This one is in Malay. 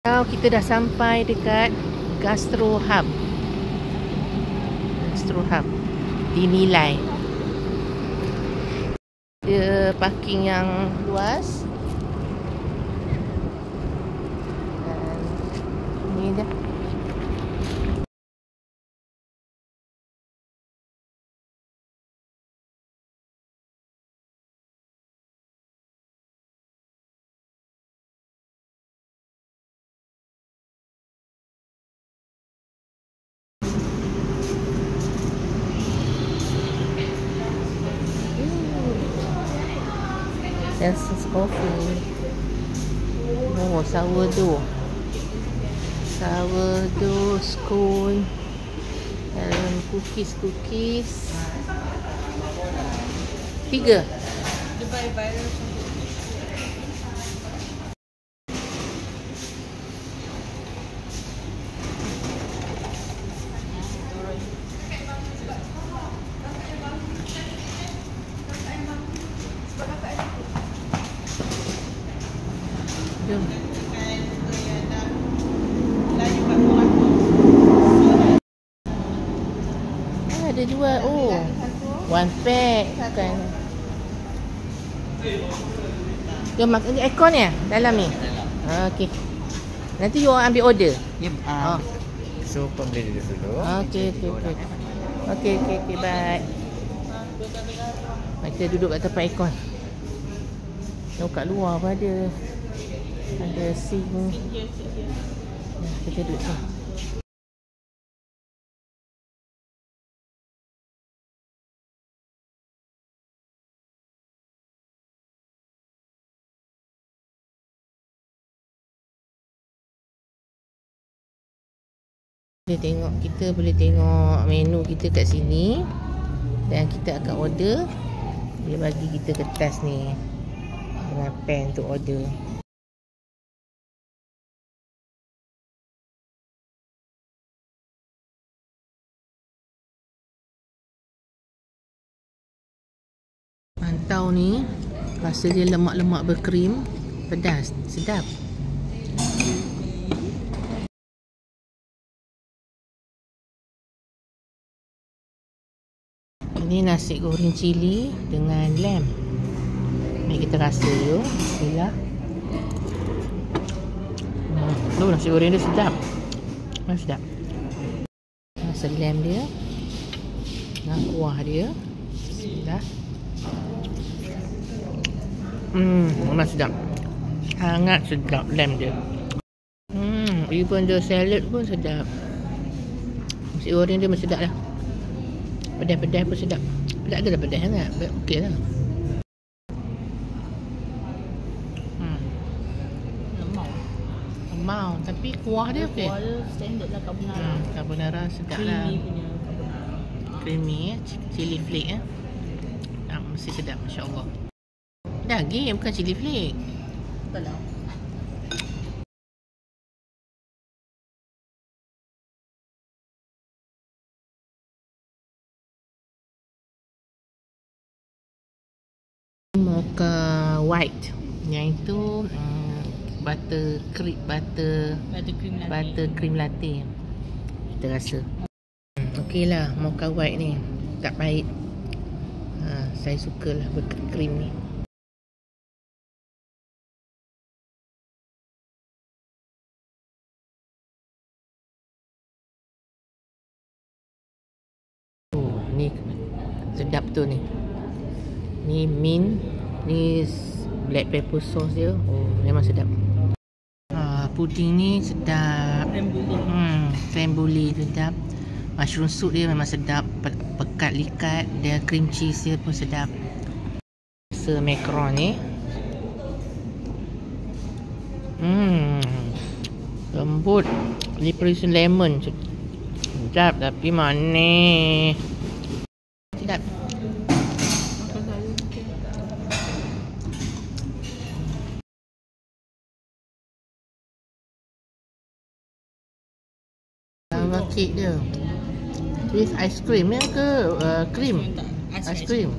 Now kita dah sampai dekat Gastro Hub di Nilai. Dia parking yang luas. Dan ni dia. This coffee. Oh, sourdough scone dan cookies 3. Jom. Ada jual. Oh, one pack bukan. Jom makan ni aircon ya dalam ni. Okey. Nanti you ambil order. Ya. So pembeli dulu. Okey, bye. Kita duduk kat tempat aircon. Tengok kat luar pun ada sink. Kita duduk sini. Kita boleh tengok menu kita kat sini. Dan kita akan order. Dia bagi kita kertas ni dengan pen untuk order. Mantau ni rasa dia lemak-lemak berkrim, pedas, sedap. Ini nasi goreng cili dengan lamb. Mari kita rasa dulu. Bismillah. Nasi goreng dia sedap. Sedap. Rasa lamb dia dengan kuah dia. Bismillah. Memang sedap. Sangat sedap lamb dia. Even the salad pun sedap. Nasi goreng dia memang sedap lah. Pedas-pedas pun sedap. Pedas ke dah pedas sangat? Okey lah. Lemau. Tapi kuah dia okey. Kuah dia standard lah carbonara. Carbonara sedap lah. Creamy punya carbonara. Creamy chili flake mesti sedap, masya-Allah. Daging bukan chili flake. Betul lah. Mocha white. Yang itu butter cream latte. Kita rasa. Okey lah mocha white ni. Tak pahit. Saya sukalah berkrim ni. Ni sedap tu ni. Ni mint, ni black pepper sauce dia. Oh, memang sedap. Puding ni sedap. Creme brulee sedap. Mushroom soup dia memang sedap. Pekat likat. Dia cream cheese dia pun sedap. Rasa macaron ni. Lembut. Ni perisi lemon. Sedap tapi manis. Sedap. Kek dia with ice cream ya ke cream? Ice cream.